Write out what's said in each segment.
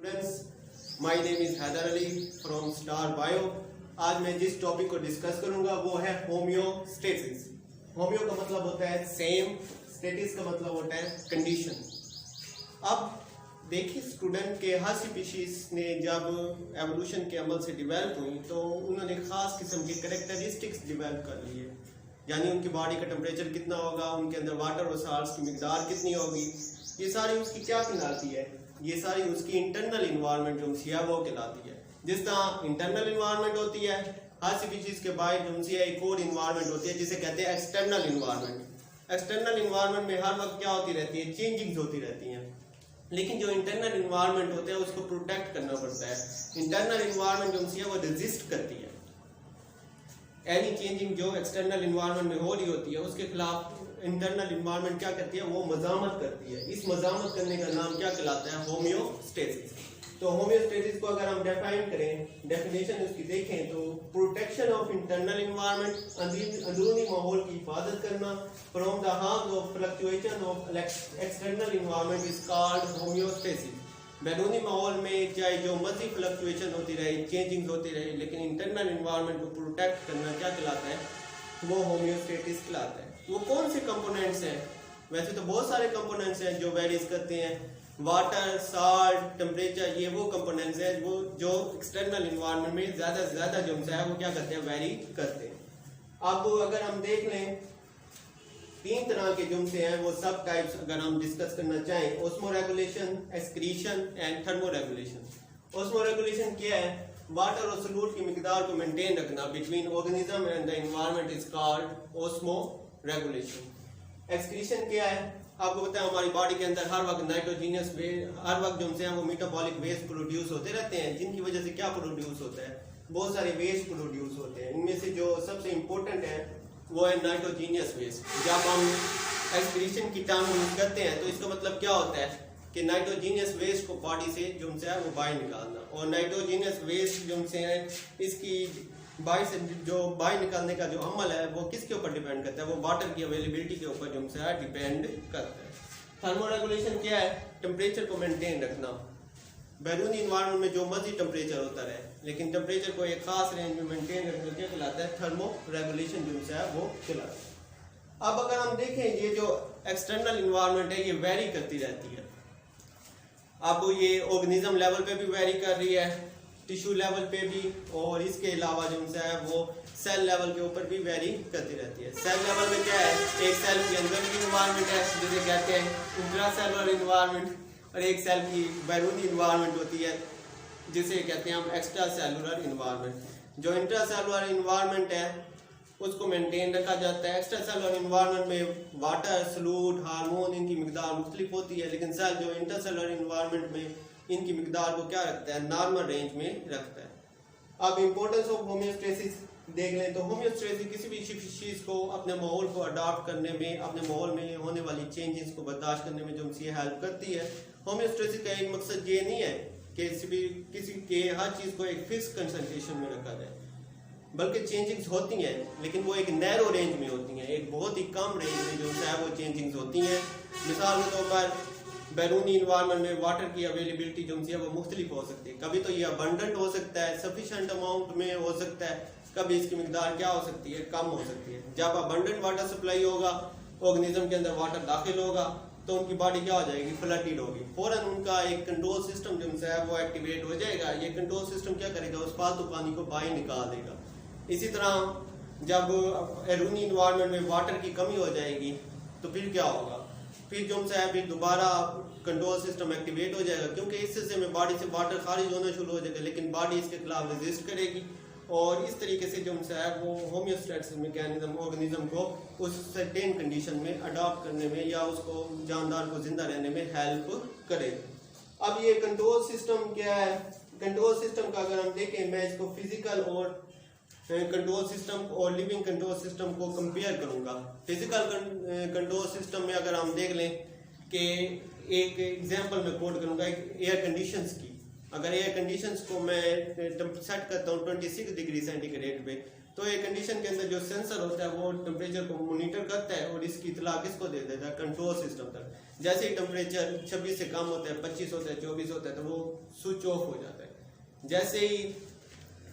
Students, my name is Haider Ali from star bio. आज मैं जिस टॉपिक को डिस्कस करूंगा वो है होम्योस्टेसिस। होम्यो का मतलब होता है सेम, स्टेटिस का मतलब होता है कंडीशन। अब देखिए स्टूडेंट के हर स्पीशीज ने जब एवोल्यूशन के अमल से डिवेल्प हुई तो उन्होंने खास किस्म के करेक्टरिस्टिक्स डिवेल्प कर लिए, यानी उनकी बॉडी का टेम्परेचर कितना होगा, उनके अंदर वाटर और साल्ट्स की मिकदार कितनी होगी, ये सारी उसकी क्या कहलाती है, ये सारी उसकी इंटरनल इन्वायरमेंट जो है वो कहलाती है। जिस तरह इंटरनल इन्वायरमेंट होती है, हर स्पीशीज के बाहर जो है एक और इन्वायरमेंट होती है जिसे कहते हैं एक्सटर्नल इन्वायरमेंट। एक्सटर्नल इन्वायरमेंट में हर वक्त क्या होती रहती है, चेंजिंग्स होती रहती हैं, लेकिन जो इंटरनल इन्वायरमेंट होता है उसको प्रोटेक्ट करना पड़ता है। इंटरनल इन्वायरमेंट जो है वो रेजिस्ट करती है एनी चेंजिंग जो एक्सटर्नल इन्वायरमेंट में हो रही होती है, उसके खिलाफ इंटरनल इन्वायरमेंट क्या करती है, वो मजामत करती है। इस मजामत करने का नाम क्या कहलाता है, होम्योस्टेसिस। तो होम्योस्टेसिस को अगर हम डिफाइन करें, डेफिनेशन उसकी देखें तो प्रोटेक्शन ऑफ इंटरनल इन्वायरमेंट, अंदरूनी माहौल की हिफाजत करना, from the harms of fluctuation of external environment is called homeostasis. बैरूनी माहौल में चाहे जो मर्जी फ्लक्चुएशन होती रहे, चेंजिंग होती रहे, लेकिन इंटरनल इन्वायरमेंट को प्रोटेक्ट करना क्या कहलाता है, वो होम्योस्टेसिस कहलाता है। वो कौन से कंपोनेंट्स हैं? वैसे तो बहुत सारे कंपोनेंट्स हैं जो वेरीज करते हैं, वाटर, साल्ट, टेम्परेचर, ये वो कंपोनेंट्स हैं वो जो एक्सटर्नल इन्वायरमेंट में ज्यादा से ज्यादा जो है वो क्या करते हैं, वेरी करते हैं। अब अगर हम देख लें तीन तरह के जुम्से हैं वो सब टाइप्स अगर हम डिस्कस करना चाहें, osmo regulation, excretion and thermo regulation. Osmo regulation क्या है, वाटर और सॉल्यूट की मिकदार को मेंटेन रखना between organism and the environment is called osmo regulation. Excretion क्या है, आपको पता है हमारी बॉडी के अंदर हर वक्त नाइट्रोजीनियस हर वक्त जो है वो मेटाबॉलिक वेस्ट प्रोड्यूस होते रहते हैं, जिनकी वजह से क्या प्रोड्यूस होता है, बहुत सारे वेस्ट प्रोड्यूस होते हैं। इनमें से जो सबसे इंपॉर्टेंट है वो है नाइट्रोजीनियस वेस्ट। जब हम एक्सक्रीशन की टर्म यूज करते हैं तो इसका मतलब क्या होता है कि नाइट्रोजीनियस वेस्ट को बॉडी से जो है वो बाहर निकालना, और नाइट्रोजीनियस वेस्ट जो है इसकी बाहर से जो बाहर निकालने का जो अमल है वो किसके ऊपर डिपेंड करता है, वो वाटर की अवेलेबिलिटी के ऊपर जो है डिपेंड करता है। थर्मो रेगुलेशन क्या है, टेम्परेचर को मेंटेन रखना। बैरूनी इन्वायरमेंट में जो मर्जी टेम्परेचर होता रहे, लेकिन टेम्परेचर को एक खास रेंज में मेंटेन रखना क्या कहलाता है, थर्मो रेगुलेशन जो है वो कहलाता है। अब अगर हम देखें ये जो एक्सटर्नल इन्वायरमेंट है ये वेरी करती रहती है। अब ये ऑर्गेनिज्म लेवल पे भी वेरी कर रही है, टिश्यू लेवल पे भी, और इसके अलावा जो है वो सेल लेवल के ऊपर भी वेरी करती रहती है। सेल लेवल में क्या है, एक सेल के अंदर की इन्वायरमेंट है जिसे कहते हैं इंट्रासेलुलर इन्वायरमेंट, और एक सेल की बैरूनी इन्वायरमेंट होती है जिसे कहते हैं हम एक्स्ट्रा सेलुलर इन्वायरमेंट। जो इंट्रासेलुलर इन्वायरमेंट है उसको मेंटेन रखा जाता है। एक्स्ट्रा सेलुलर इन्वायरमेंट में वाटर, सॉल्यूट, हार्मोन, इनकी मिकदार मुख्तलिफ होती है, लेकिन सेल जो इंटरसेलुलर इन्वायरमेंट में इनकी मिकदार को क्या रखता है, नॉर्मल रेंज में रखता है। अब इंपॉर्टेंस ऑफ होम्योस्टेसिस देख लें तो होम्योस्टेसिस किसी भी स्पीशीज को अपने माहौल को अडॉप्ट करने में, अपने माहौल में होने वाली चेंजेस को बर्दाश्त करने में जो हेल्प करती है। होम्योस्टेसिस का एक मकसद ये नहीं है कि किसी के हर चीज को एक फिक्स कंसंट्रेशन में रखा जाए, बल्कि चेंजिंग्स होती हैं लेकिन वो एक नैरो रेंज में होती हैं, एक बहुत ही कम रेंज में जो है वो चेंजिंग्स होती हैं। मिसाल के तौर पर बैरूनी इन्वायरमेंट में वाटर की अवेलेबिलिटी जो है वो मुख्तलिफ हो सकती है, कभी तो ये अबंडेंट हो सकता है, सफिशिएंट अमाउंट में हो सकता है, कभी इसकी मिकदार क्या हो सकती है, कम हो सकती है। जब अबंडेंट वाटर सप्लाई होगा, ऑर्गेनिज्म के अंदर वाटर दाखिल होगा तो उनकी बॉडी क्या हो जाएगी, फ्लडेड होगी, फौरन उनका एक कंट्रोल सिस्टम जो है वो एक्टिवेट हो जाएगा। ये कंट्रोल सिस्टम क्या करेगा, उस फालतू पानी को बाहर निकाल देगा। इसी तरह जब बैरूनी इन्वायरमेंट में वाटर की कमी हो जाएगी तो फिर क्या होगा, फिर जो है फिर दोबारा कंट्रोल सिस्टम एक्टिवेट हो जाएगा, क्योंकि इस हिस्से में बॉडी से वाटर खारिज होना शुरू हो जाएगा, लेकिन बॉडी इसके खिलाफ रेजिस्ट करेगी, और इस तरीके से जो है वो होम्योस्टेसिस मैकेनिज्म ऑर्गेनिज्म को उस सर्टेन कंडीशन में अडॉप्ट करने में या उसको जानदार को जिंदा रहने में हेल्प करेगा। अब ये कंट्रोल सिस्टम क्या है, कंट्रोल सिस्टम का अगर हम देखें, मैं इसको फिजिकल और कंट्रोल सिस्टम और लिविंग कंट्रोल सिस्टम को कंपेयर करूंगा। फिजिकल कंट्रोल सिस्टम में अगर हम देख लें कि एक एग्जांपल में कोट करूंगा एयर कंडीशंस की। अगर एयर कंडीशंस को मैं सेट करता हूँ 26 डिग्री सेंटीग्रेड पे, तो एयर कंडीशन के अंदर जो सेंसर होता है वो टेम्परेचर को मॉनिटर करता है और इसकी इतला किसको दे देता है, कंट्रोल सिस्टम तक। जैसे ही टेम्परेचर 26 से कम होता है, 25 होता है, 24 होता है, तो वो स्विच ऑफ हो जाता है। जैसे ही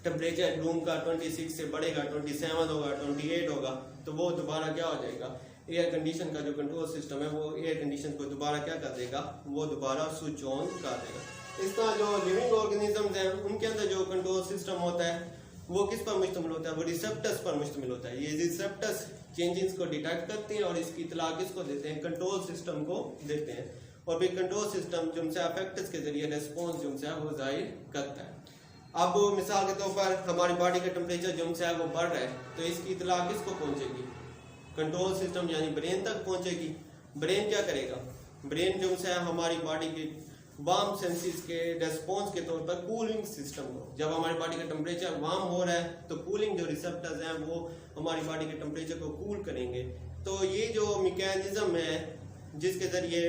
टेम्परेचर रूम का 26 से बढ़ेगा, 27 होगा, 28 होगा, तो वो दोबारा क्या हो जाएगा, एयर कंडीशन का जो कंट्रोल सिस्टम है वो एयर कंडीशन को दोबारा क्या कर देगा, वो दोबारा स्विच ऑन कर देगा। इस तरह जो लिविंग ऑर्गेनिजम्स हैं उनके अंदर जो कंट्रोल सिस्टम होता है वो किस पर मुश्तमिल होता है, वो रिसेप्टर्स पर मुश्तमिल होता है। ये रिसेप्टर्स चेंजेस को डिटेक्ट करते हैं और इसकी इतला किसको देते हैं, कंट्रोल सिस्टम को देते हैं, और फिर कंट्रोल सिस्टम जो उनसे अफेक्टर्स के जरिए रिस्पॉन्स जो उनसे है वो जाहिर करता है। अब मिसाल के तौर पर हमारी बॉडी का टेम्परेचर जो उनसे है वो बढ़ रहा है, तो इसकी इतला किसको पहुंचेगी, कंट्रोल सिस्टम यानी ब्रेन तक पहुंचेगी। ब्रेन क्या करेगा, ब्रेन जो है हमारी बॉडी के वार्म सेंसेस के रेस्पॉन्स के तौर पर कूलिंग सिस्टम को, जब हमारी बॉडी का टेम्परेचर वार्म हो रहा है तो कूलिंग जो रिसेप्टर्स हैं वो हमारी बॉडी के टेम्परेचर को कूल करेंगे। तो ये जो मैकेनिज्म है जिसके जरिए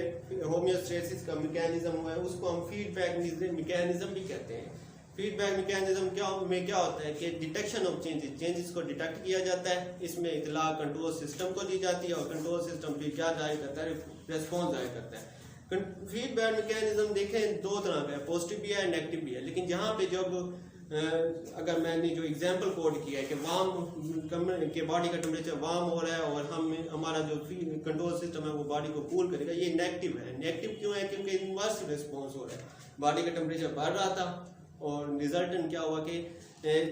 होम्योस्टेसिस का मैकेनिज्म हुआ है उसको हम फीडबैक मैकेनिज्म भी कहते हैं। फीडबैक मैकेनिज्म क्या होता है कि डिटेक्शन ऑफ चेंजेस को डिटेक्ट किया जाता है, इसमें इतला कंट्रोल सिस्टम को दी जाती है और कंट्रोल सिस्टम फिर क्या जाहिर करता है, रेस्पॉन्स जाहिर करता है। फीडबैक मैकेनिज्म देखें दो तरह का है, पॉजिटिव भी है, नेगेटिव भी है। लेकिन यहाँ पे जब अगर मैंने जो एग्जांपल कोड किया है कि वार्म के बॉडी का टेम्परेचर वार्म हो रहा है और हमारा जो कंट्रोल सिस्टम है वो बॉडी को कूल करेगा, ये नेगेटिव है। नेगेटिव क्यों है, क्योंकि इनवर्स रिस्पॉन्स हो रहा है, बॉडी का टेम्परेचर बढ़ रहा था और रिजल्टेंट क्या हुआ कि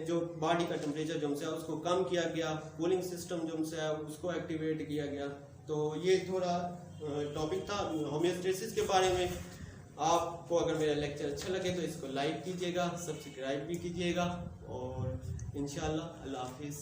जो बॉडी का टेम्परेचर जो है उसको कम किया गया, कूलिंग सिस्टम जो है उसको एक्टिवेट किया गया। तो ये थोड़ा टॉपिक था होम्योस्टेसिस के बारे में। आपको अगर मेरा लेक्चर अच्छा लगे तो इसको लाइक कीजिएगा, सब्सक्राइब भी कीजिएगा और इंशाल्लाह अल्लाह हाफिज़।